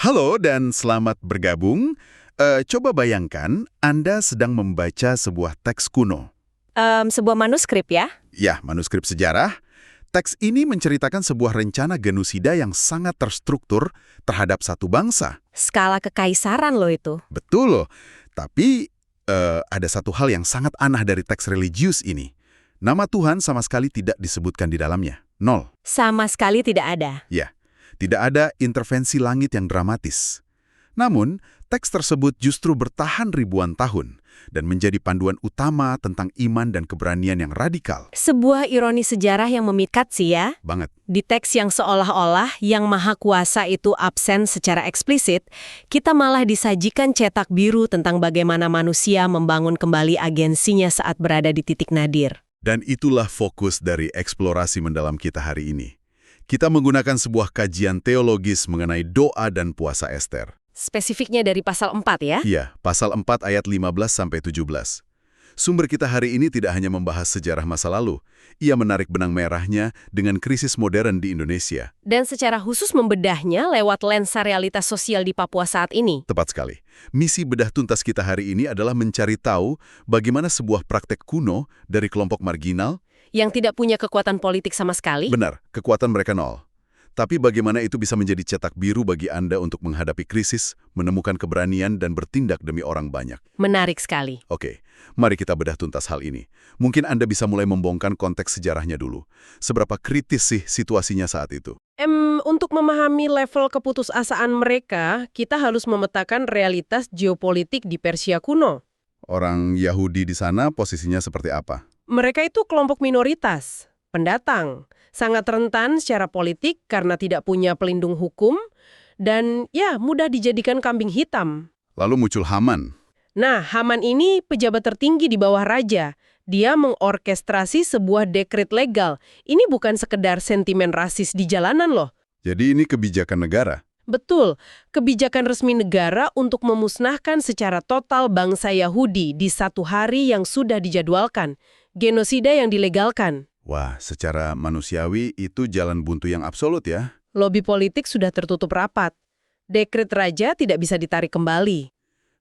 Halo dan selamat bergabung. Coba bayangkan Anda sedang membaca sebuah teks kuno. Sebuah manuskrip ya? Ya, manuskrip sejarah. Teks ini menceritakan sebuah rencana genosida yang sangat terstruktur terhadap satu bangsa. Skala kekaisaran loh itu. Betul loh. Tapi ada satu hal yang sangat aneh dari teks religius ini. Nama Tuhan sama sekali tidak disebutkan di dalamnya. Nol. Sama sekali tidak ada. Ya, tidak ada intervensi langit yang dramatis. Namun, teks tersebut justru bertahan ribuan tahun dan menjadi panduan utama tentang iman dan keberanian yang radikal. Sebuah ironi sejarah yang memikat sih ya. Banget. Di teks yang seolah-olah yang maha kuasa itu absen secara eksplisit, kita malah disajikan cetak biru tentang bagaimana manusia membangun kembali agensinya saat berada di titik nadir. Dan itulah fokus dari eksplorasi mendalam kita hari ini. Kita menggunakan sebuah kajian teologis mengenai doa dan puasa Ester. Spesifiknya dari pasal 4 ya? Iya, pasal 4 ayat 15-17. Sumber kita hari ini tidak hanya membahas sejarah masa lalu, ia menarik benang merahnya dengan krisis modern di Indonesia. Dan secara khusus membedahnya lewat lensa realitas sosial di Papua saat ini. Tepat sekali. Misi bedah tuntas kita hari ini adalah mencari tahu bagaimana sebuah praktek kuno dari kelompok marginal Yang tidak punya kekuatan politik sama sekali. benar, kekuatan mereka nol. Tapi bagaimana itu bisa menjadi cetak biru bagi Anda untuk menghadapi krisis, menemukan keberanian, dan bertindak demi orang banyak. Menarik sekali. Oke, mari kita bedah tuntas hal ini. Mungkin Anda bisa mulai membongkar konteks sejarahnya dulu. Seberapa kritis sih situasinya saat itu? Untuk memahami level keputusasaan mereka, kita harus memetakan realitas geopolitik di Persia kuno. Orang Yahudi di sana posisinya seperti apa? Mereka itu kelompok minoritas, pendatang, sangat rentan secara politik karena tidak punya pelindung hukum, dan ya mudah dijadikan kambing hitam. Lalu muncul Haman. Nah, Haman ini pejabat tertinggi di bawah raja. Dia mengorkestrasi sebuah dekret legal. Ini bukan sekedar sentimen rasis di jalanan loh. Jadi ini kebijakan negara. Betul, kebijakan resmi negara untuk memusnahkan secara total bangsa Yahudi di satu hari yang sudah dijadwalkan. Genosida yang dilegalkan. Wah, secara manusiawi itu jalan buntu yang absolut ya. Lobi politik sudah tertutup rapat. Dekret raja tidak bisa ditarik kembali.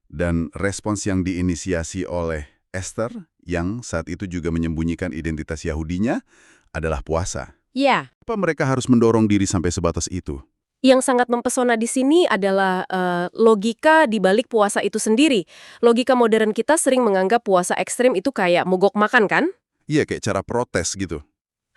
Dan respons yang diinisiasi oleh Esther, yang saat itu juga menyembunyikan identitas Yahudinya, adalah puasa. Ya, Apa mereka harus mendorong diri sampai sebatas itu? yang sangat mempesona di sini adalah logika di balik puasa itu sendiri. Logika modern kita sering menganggap puasa ekstrim itu kayak mogok makan kan? Iya, kayak cara protes gitu.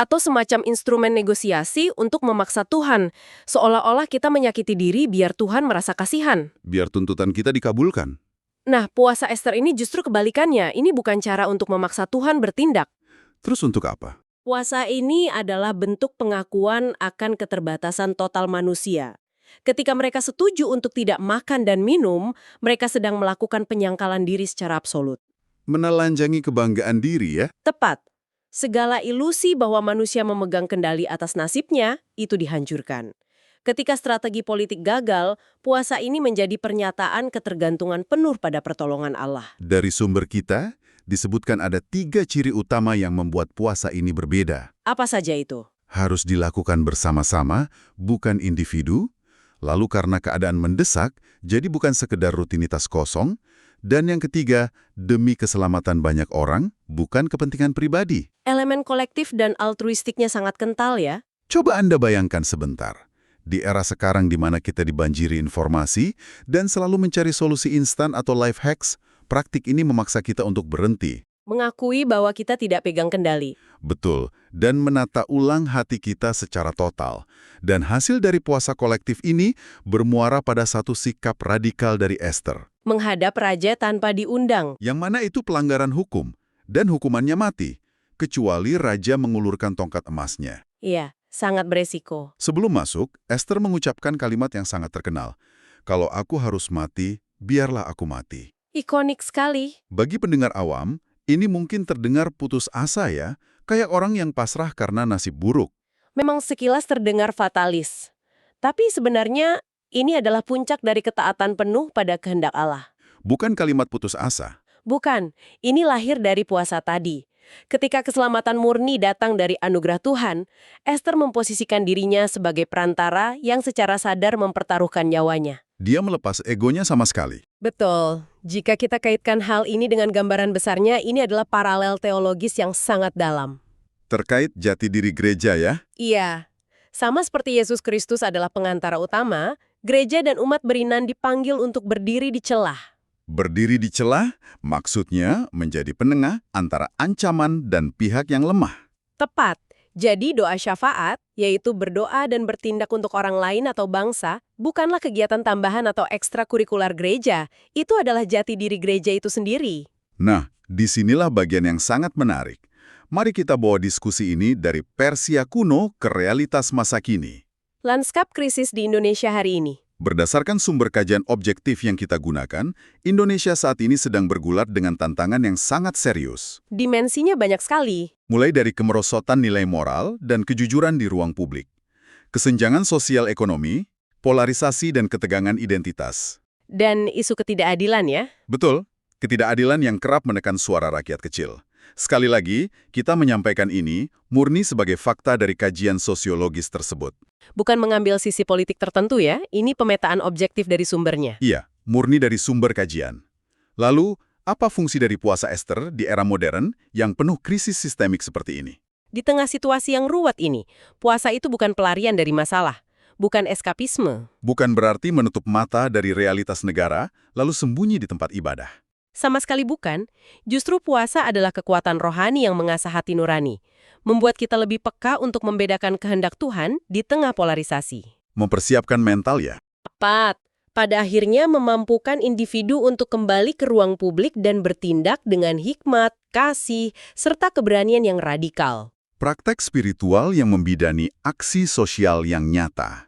Atau semacam instrumen negosiasi untuk memaksa Tuhan. Seolah-olah kita menyakiti diri biar Tuhan merasa kasihan. Biar tuntutan kita dikabulkan. Nah, puasa Ester ini justru kebalikannya. Ini bukan cara untuk memaksa Tuhan bertindak. Terus untuk apa? Puasa ini adalah bentuk pengakuan akan keterbatasan total manusia. Ketika mereka setuju untuk tidak makan dan minum, mereka sedang melakukan penyangkalan diri secara absolut. Menelanjangi kebanggaan diri ya? Tepat. Segala ilusi bahwa manusia memegang kendali atas nasibnya, itu dihancurkan. Ketika strategi politik gagal, puasa ini menjadi pernyataan ketergantungan penuh pada pertolongan Allah. Dari sumber kita, disebutkan ada 3 ciri utama yang membuat puasa ini berbeda. Apa saja itu? Harus dilakukan bersama-sama, bukan individu. Lalu karena keadaan mendesak, jadi bukan sekedar rutinitas kosong. Dan yang ketiga, demi keselamatan banyak orang, bukan kepentingan pribadi. Elemen kolektif dan altruistiknya sangat kental ya. Coba Anda bayangkan sebentar. Di era sekarang di mana kita dibanjiri informasi dan selalu mencari solusi instan atau life hacks, praktik ini memaksa kita untuk berhenti. Mengakui bahwa kita tidak pegang kendali. Betul, dan menata ulang hati kita secara total. Dan hasil dari puasa kolektif ini bermuara pada satu sikap radikal dari Esther. Menghadap raja tanpa diundang. Yang mana itu pelanggaran hukum, dan hukumannya mati, kecuali raja mengulurkan tongkat emasnya. Iya, sangat beresiko. Sebelum masuk, Esther mengucapkan kalimat yang sangat terkenal. Kalau aku harus mati, biarlah aku mati. Ikonik sekali. Bagi pendengar awam, ini mungkin terdengar putus asa ya, kayak orang yang pasrah karena nasib buruk. Memang sekilas terdengar fatalis. Tapi sebenarnya ini adalah puncak dari ketaatan penuh pada kehendak Allah. Bukan kalimat putus asa. Bukan, ini lahir dari puasa tadi. Ketika keselamatan murni datang dari anugerah Tuhan, Esther memposisikan dirinya sebagai perantara yang secara sadar mempertaruhkan nyawanya. Dia melepas egonya sama sekali. Betul. Jika kita kaitkan hal ini dengan gambaran besarnya, ini adalah paralel teologis yang sangat dalam. Terkait jati diri gereja ya. Iya. Sama seperti Yesus Kristus adalah pengantara utama, gereja dan umat beriman dipanggil untuk berdiri di celah. Berdiri di celah, maksudnya menjadi penengah antara ancaman dan pihak yang lemah. Tepat. Jadi doa syafaat, yaitu berdoa dan bertindak untuk orang lain atau bangsa, bukanlah kegiatan tambahan atau ekstrakurikuler gereja. Itu adalah jati diri gereja itu sendiri. Nah, disinilah bagian yang sangat menarik. Mari kita bawa diskusi ini dari Persia kuno ke realitas masa kini. Lanskap krisis di Indonesia hari ini. Berdasarkan sumber kajian objektif yang kita gunakan, Indonesia saat ini sedang bergulat dengan tantangan yang sangat serius. Dimensinya banyak sekali. Mulai dari kemerosotan nilai moral dan kejujuran di ruang publik, kesenjangan sosial ekonomi, polarisasi dan ketegangan identitas. Dan isu ketidakadilan ya. Betul, ketidakadilan yang kerap menekan suara rakyat kecil. Sekali lagi, kita menyampaikan ini murni sebagai fakta dari kajian sosiologis tersebut. Bukan mengambil sisi politik tertentu ya, ini pemetaan objektif dari sumbernya. Iya, murni dari sumber kajian. Lalu, apa fungsi dari puasa Ester di era modern yang penuh krisis sistemik seperti ini? Di tengah situasi yang ruwet ini, puasa itu bukan pelarian dari masalah, bukan eskapisme. Bukan berarti menutup mata dari realitas negara, lalu sembunyi di tempat ibadah. Sama sekali bukan, justru puasa adalah kekuatan rohani yang mengasah hati nurani, membuat kita lebih peka untuk membedakan kehendak Tuhan di tengah polarisasi. Mempersiapkan mental ya? Tepat. Pada akhirnya memampukan individu untuk kembali ke ruang publik dan bertindak dengan hikmat, kasih, serta keberanian yang radikal. Praktek spiritual yang membidani aksi sosial yang nyata.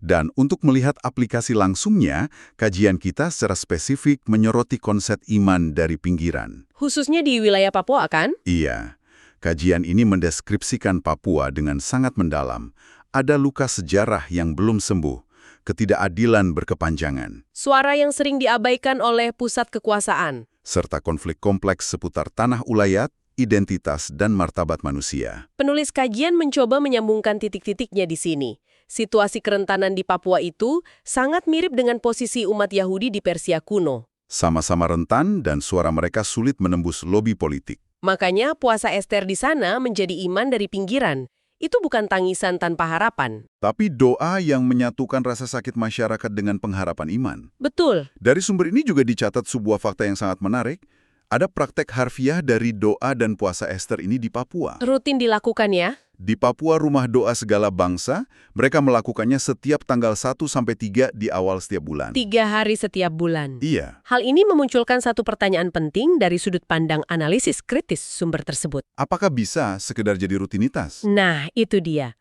Dan untuk melihat aplikasi langsungnya, kajian kita secara spesifik menyoroti konsep iman dari pinggiran. Khususnya di wilayah Papua kan? Iya, kajian ini mendeskripsikan Papua dengan sangat mendalam. Ada luka sejarah yang belum sembuh, ketidakadilan berkepanjangan, Suara yang sering diabaikan oleh pusat kekuasaan. serta konflik kompleks seputar tanah ulayat, identitas, dan martabat manusia. Penulis kajian mencoba menyambungkan titik-titiknya di sini. Situasi kerentanan di Papua itu sangat mirip dengan posisi umat Yahudi di Persia kuno. Sama-sama rentan dan suara mereka sulit menembus lobi politik. Makanya puasa Ester di sana menjadi iman dari pinggiran. Itu bukan tangisan tanpa harapan. Tapi doa yang menyatukan rasa sakit masyarakat dengan pengharapan iman. Betul. Dari sumber ini juga dicatat sebuah fakta yang sangat menarik. Ada praktek harfiah dari doa dan puasa Ester ini di Papua. Rutin dilakukan ya? Di Papua Rumah Doa Segala Bangsa, mereka melakukannya setiap tanggal 1-3 di awal setiap bulan. 3 hari setiap bulan. Iya. Hal ini memunculkan satu pertanyaan penting dari sudut pandang analisis kritis sumber tersebut. Apakah bisa sekedar jadi rutinitas? Nah, itu dia.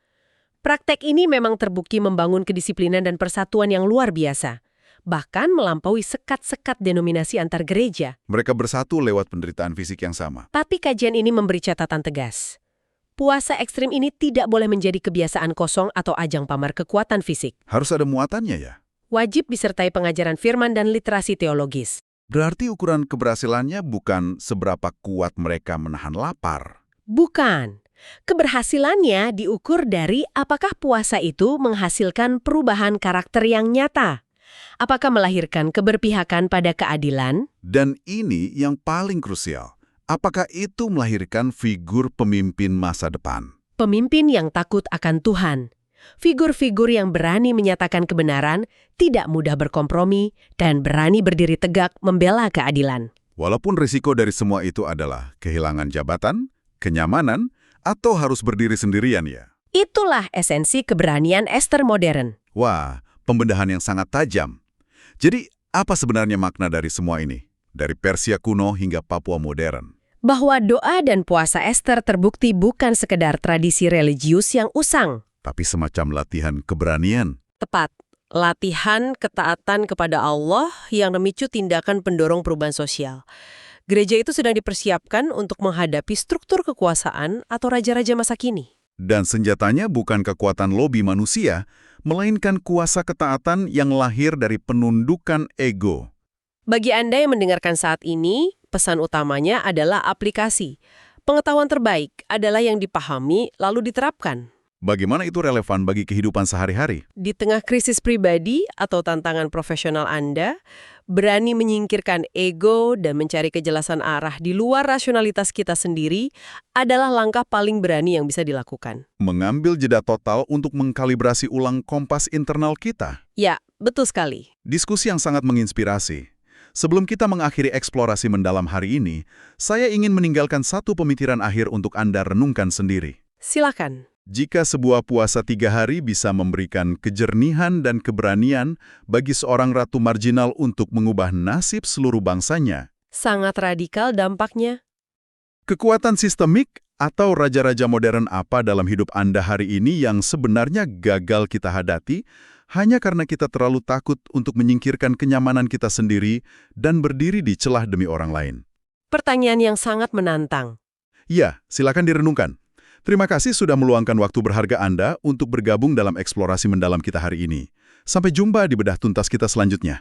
Praktek ini memang terbukti membangun kedisiplinan dan persatuan yang luar biasa. Bahkan melampaui sekat-sekat denominasi antar gereja. Mereka bersatu lewat penderitaan fisik yang sama. Tapi kajian ini memberi catatan tegas. Puasa ekstrim ini tidak boleh menjadi kebiasaan kosong atau ajang pamer kekuatan fisik. Harus ada muatannya ya? Wajib disertai pengajaran firman dan literasi teologis. Berarti ukuran keberhasilannya bukan seberapa kuat mereka menahan lapar. Bukan. Keberhasilannya diukur dari apakah puasa itu menghasilkan perubahan karakter yang nyata. Apakah melahirkan keberpihakan pada keadilan? Dan ini yang paling krusial. Apakah itu melahirkan figur pemimpin masa depan? Pemimpin yang takut akan Tuhan. Figur-figur yang berani menyatakan kebenaran, tidak mudah berkompromi, dan berani berdiri tegak membela keadilan. Walaupun risiko dari semua itu adalah kehilangan jabatan, kenyamanan, atau harus berdiri sendirian ya. Itulah esensi keberanian Ester modern. Wah, pembedahan yang sangat tajam. Jadi, apa sebenarnya makna dari semua ini? Dari Persia kuno hingga Papua modern. Bahwa doa dan puasa Ester terbukti bukan sekedar tradisi religius yang usang. Tapi semacam latihan keberanian. Tepat. Latihan ketaatan kepada Allah yang memicu tindakan pendorong perubahan sosial. Gereja itu sedang dipersiapkan untuk menghadapi struktur kekuasaan atau raja-raja masa kini. Dan senjatanya bukan kekuatan lobi manusia, melainkan kuasa ketaatan yang lahir dari penundukan ego. Bagi Anda yang mendengarkan saat ini, pesan utamanya adalah aplikasi. Pengetahuan terbaik adalah yang dipahami lalu diterapkan. Bagaimana itu relevan bagi kehidupan sehari-hari? Di tengah krisis pribadi atau tantangan profesional Anda, berani menyingkirkan ego dan mencari kejelasan arah di luar rasionalitas kita sendiri adalah langkah paling berani yang bisa dilakukan. Mengambil jeda total untuk mengkalibrasi ulang kompas internal kita. Ya, betul sekali. Diskusi yang sangat menginspirasi. Sebelum kita mengakhiri eksplorasi mendalam hari ini, saya ingin meninggalkan satu pemikiran akhir untuk Anda renungkan sendiri. Silakan. Jika sebuah puasa 3 hari bisa memberikan kejernihan dan keberanian bagi seorang ratu marginal untuk mengubah nasib seluruh bangsanya, Sangat radikal dampaknya. kekuatan sistemik atau raja-raja modern apa dalam hidup Anda hari ini yang sebenarnya gagal kita hadapi hanya karena kita terlalu takut untuk menyingkirkan kenyamanan kita sendiri dan berdiri di celah demi orang lain? Pertanyaan yang sangat menantang. Ya, silakan direnungkan. Terima kasih sudah meluangkan waktu berharga Anda untuk bergabung dalam eksplorasi mendalam kita hari ini. Sampai jumpa di Bedah Tuntas kita selanjutnya.